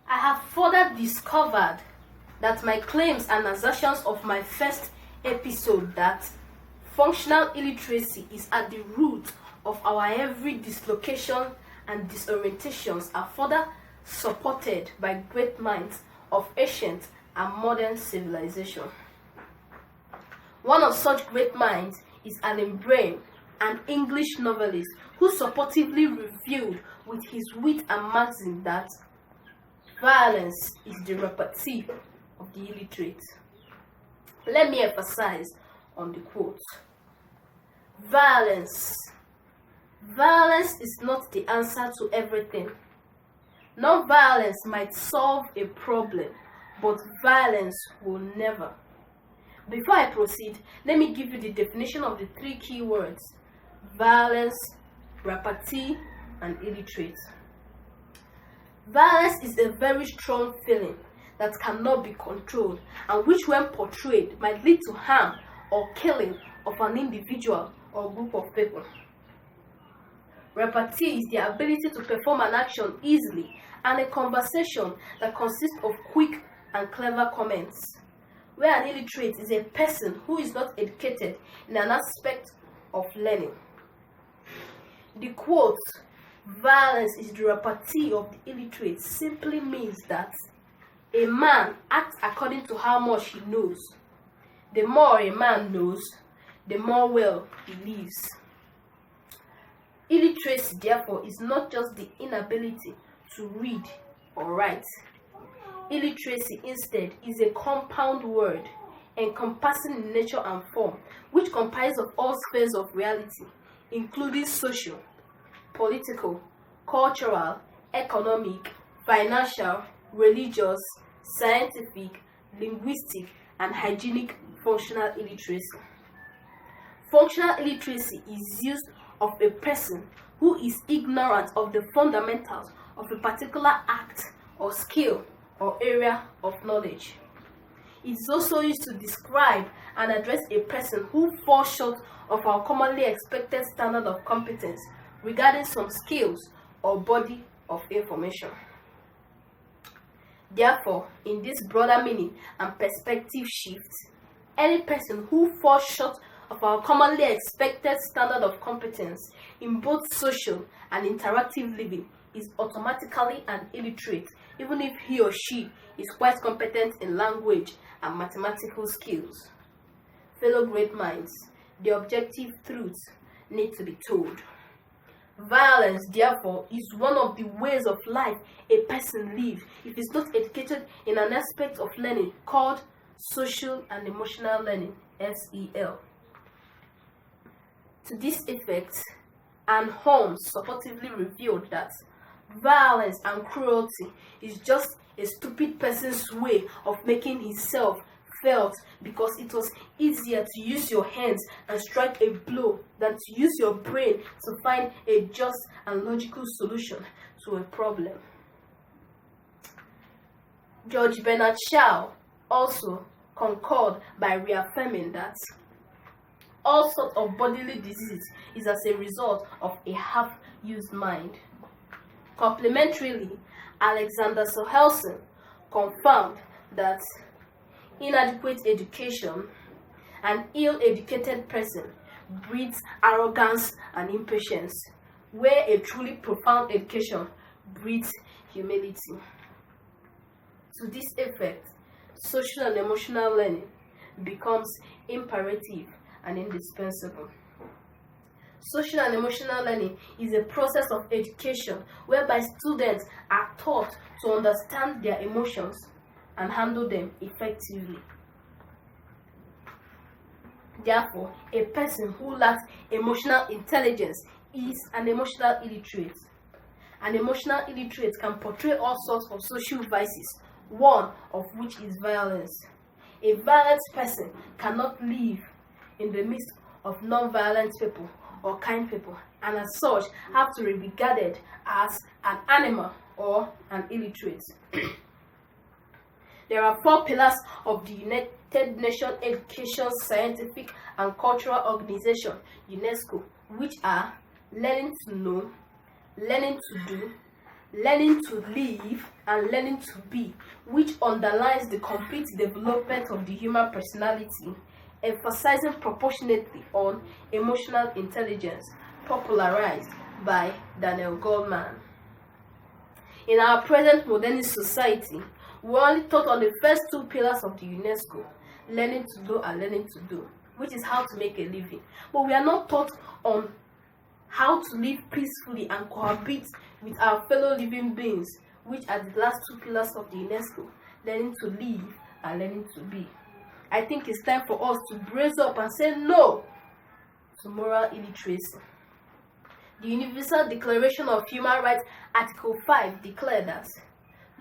I have further discovered that my claims and assertions of my first episode that functional illiteracy is at the root of our every dislocation and disorientations are further supported by great minds of ancient and modern civilization. One of such great minds is Alan Brain, an English novelist who supportively revealed with his wit and maxim that violence is the repartee of the illiterate. Let me emphasize on the quote. Violence is not the answer to everything. Non-violence might solve a problem, but violence will never. Before I proceed, let me give you the definition of the three key words: violence, repartee, and illiterate. Violence is a very strong feeling that cannot be controlled and which, when portrayed, might lead to harm or killing of an individual or group of people. Repartee is the ability to perform an action easily and a conversation that consists of quick and clever comments, where an illiterate is a person who is not educated in an aspect of learning. The quote, violence is the repartee of the illiterate, simply means that a man acts according to how much he knows. The more a man knows, the more well he lives. Illiteracy, therefore, is not just the inability to read or write. Illiteracy, instead, is a compound word encompassing nature and form, which comprises of all spheres of reality, including social, political, cultural, economic, financial, religious, scientific, linguistic, and hygienic functional illiteracy. Functional illiteracy is used of a person who is ignorant of the fundamentals of a particular act or skill or area of knowledge. It is also used to describe and address a person who falls short of our commonly expected standard of competence regarding some skills or body of information. Therefore, in this broader meaning and perspective shift, any person who falls short of our commonly expected standard of competence in both social and interactive living is automatically an illiterate, even if he or she is quite competent in language and mathematical skills. Fellow great minds, the objective truths need to be told. Violence, therefore, is one of the ways of life a person lives if he is not educated in an aspect of learning called social and emotional learning, SEL. To this effect, Anne Holmes supportively revealed that violence and cruelty is just a stupid person's way of making himself felt, because it was easier to use your hands and strike a blow than to use your brain to find a just and logical solution to a problem. George Bernard Shaw also concurred by reaffirming that all sorts of bodily disease is as a result of a half-used mind. Complementarily, Alexander Solzhenitsyn confirmed that inadequate education, an ill-educated person breeds arrogance and impatience, where a truly profound education breeds humility. To this effect, social and emotional learning becomes imperative and indispensable. Social and emotional learning is a process of education whereby students are taught to understand their emotions and handle them effectively. Therefore, a person who lacks emotional intelligence is an emotional illiterate. An emotional illiterate can portray all sorts of social vices, one of which is violence. A violent person cannot live in the midst of non-violent people or kind people, and as such have to be regarded as an animal or an illiterate. There are 4 pillars of the United Nations Education, Scientific and Cultural Organization, UNESCO, which are learning to know, learning to do, learning to live and learning to be, which underlines the complete development of the human personality, emphasizing proportionately on emotional intelligence, popularized by Daniel Goleman. In our present modernist society, we only taught on the first two pillars of the UNESCO, learning to know and learning to do, which is how to make a living. But we are not taught on how to live peacefully and cohabit with our fellow living beings, which are the last two pillars of the UNESCO, learning to live and learning to be. I think it's time for us to brace up and say no to moral illiteracy. The Universal Declaration of Human Rights, Article 5, declared that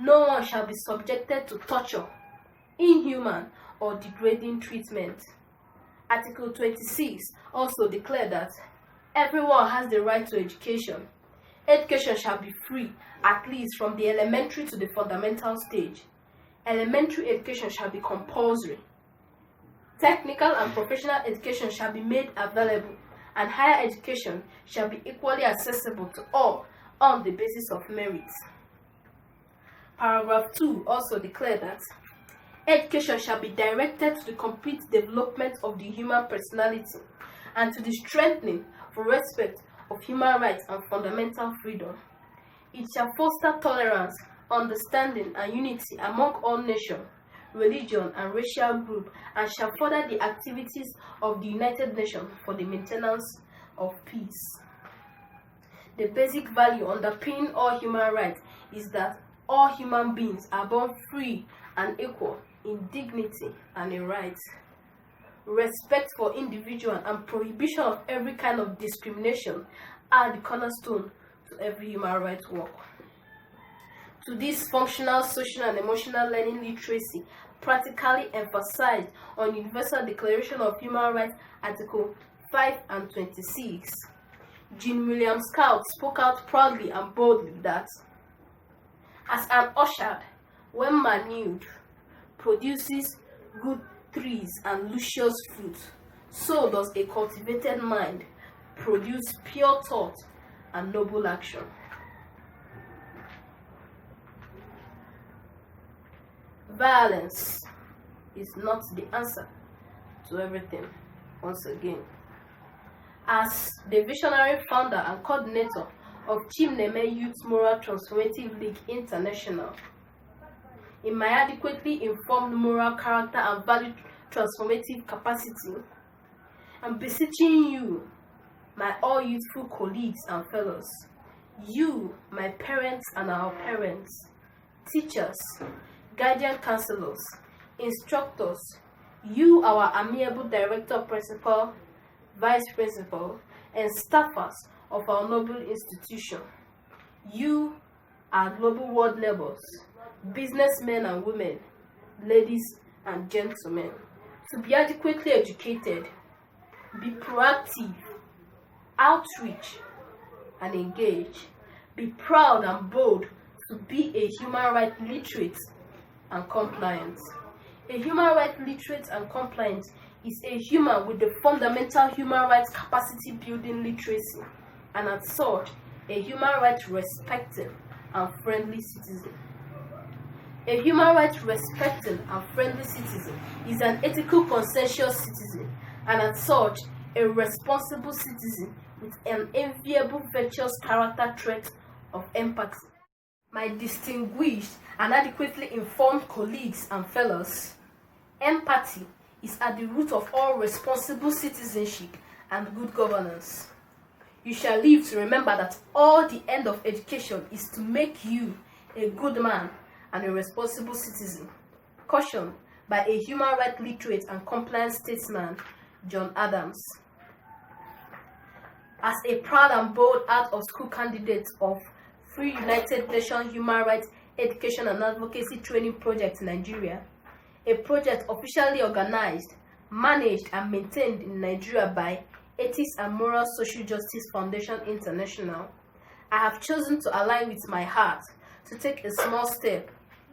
no one shall be subjected to torture, inhuman or degrading treatment. Article 26 also declared that everyone has the right to education. Education shall be free, at least from the elementary to the fundamental stage. Elementary education shall be compulsory. Technical and professional education shall be made available, and higher education shall be equally accessible to all on the basis of merit. Paragraph 2 also declared that education shall be directed to the complete development of the human personality and to the strengthening for respect of human rights and fundamental freedom. It shall foster tolerance, understanding, and unity among all nations, religion, and racial groups, and shall further the activities of the United Nations for the maintenance of peace. The basic value underpinning all human rights is that all human beings are born free and equal in dignity and in rights. Respect for individual and prohibition of every kind of discrimination are the cornerstone to every human rights work. To this, functional, social, and emotional learning literacy practically emphasized on Universal Declaration of Human Rights, Article 5 and 26. Jean William Scout spoke out proudly and boldly that, as an orchard, when manured, produces good trees and luscious fruit, so does a cultivated mind produce pure thought and noble action. Violence is not the answer to everything, once again. As the visionary founder and coordinator of Chimneme Youth Moral Transformative League International, in my adequately informed moral character and value transformative capacity, I'm beseeching you, my all youthful colleagues and fellows, you, my parents and our parents, teachers, guardian counselors, instructors, you, our amiable director, principal, vice principal, and staffers of our noble institution, you, our global world neighbors, businessmen and women, ladies and gentlemen, to be adequately educated, be proactive, outreach, and engage, be proud and bold to be a human rights literate and compliant. A human rights literate and compliant is a human with the fundamental human rights capacity building literacy, and as such, a human rights respecting and friendly citizen. A human rights respecting and friendly citizen is an ethical conscientious citizen, and as such, a responsible citizen with an enviable virtuous character trait of empathy. My distinguished and adequately informed colleagues and fellows, empathy is at the root of all responsible citizenship and good governance. You shall live to remember that all the end of education is to make you a good man and a responsible citizen. Cautioned by a human rights literate and compliant statesman, John Adams. As a proud and bold out-of-school candidate of Free United Nations Human Rights Education and Advocacy Training Project in Nigeria, a project officially organized, managed, and maintained in Nigeria by Ethics and Moral Social Justice Foundation International, I have chosen to align with my heart to take a small step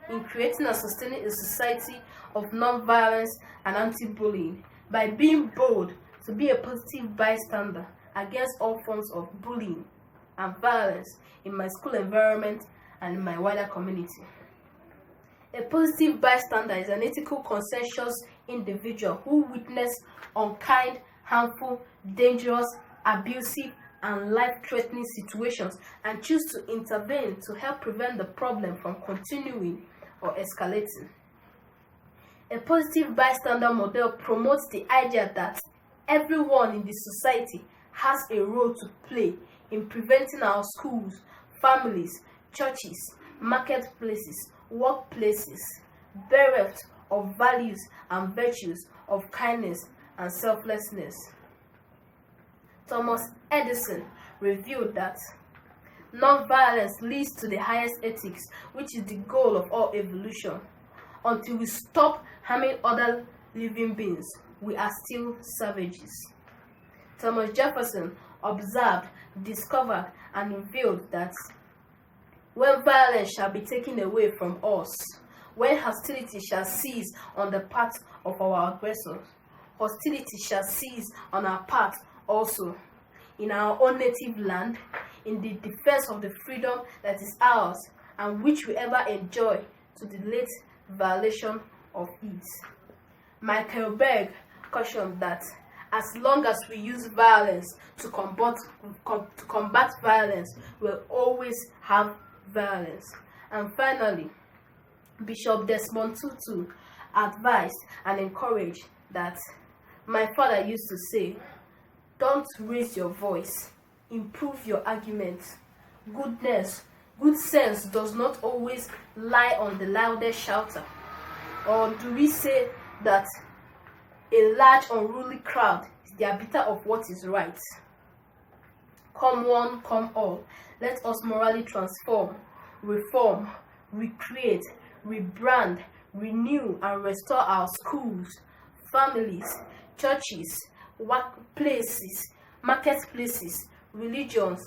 in creating and sustaining a society of non-violence and anti-bullying by being bold to be a positive bystander against all forms of bullying and violence in my school environment and in my wider community. A positive bystander is an ethical, conscientious individual who witnessed unkind, harmful, dangerous, abusive, and life-threatening situations and choose to intervene to help prevent the problem from continuing or escalating. A positive bystander model promotes the idea that everyone in the society has a role to play in preventing our schools, families, churches, marketplaces, workplaces bereft of values and virtues of kindness and selflessness. Thomas Edison revealed that non-violence leads to the highest ethics, which is the goal of all evolution. Until we stop harming other living beings, we are still savages. Thomas Jefferson observed, discovered, and revealed that when violence shall be taken away from us, when hostility shall cease on the part of our aggressors, hostility shall cease on our part also, in our own native land, in the defense of the freedom that is ours and which we ever enjoy to the late violation of it. Michael Berg cautioned that as long as we use violence to combat violence, we'll always have violence. And finally, Bishop Desmond Tutu advised and encouraged that my father used to say, don't raise your voice, improve your arguments. Good sense does not always lie on the loudest shouter. Or do we say that a large unruly crowd is the arbiter of what is right? Come one, come all, let us morally transform, reform, recreate, rebrand, renew, and restore our schools, families, churches, workplaces, marketplaces, religions,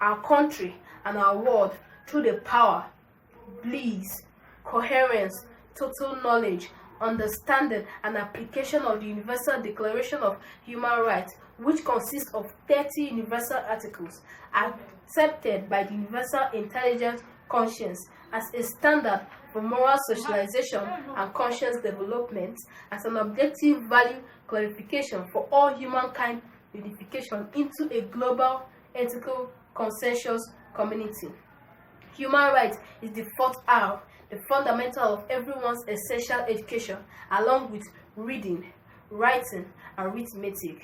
our country, and our world through the power, bliss, coherence, total knowledge, understanding, and application of the Universal Declaration of Human Rights, which consists of 30 universal articles accepted by the Universal Intelligent Conscience as a standard for moral socialization and conscious development, as an objective value clarification for all humankind unification into a global, ethical, consensus community. Human rights is the fourth R, the fundamental of everyone's essential education, along with reading, writing, and arithmetic.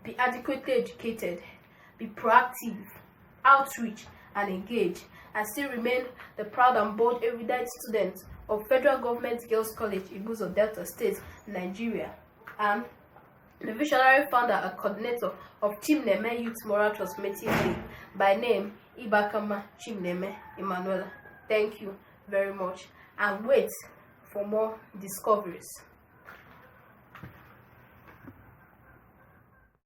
Be adequately educated, be proactive, outreach, and engage, and still remain the proud and bold erudite student of Federal Government Girls College, Ibuzo, Delta State, Nigeria, and the visionary founder and coordinator of Chimneme Youth Moral Transformative League, by name Ibakama Chimneme Emanuela. Thank you very much, and wait for more discoveries.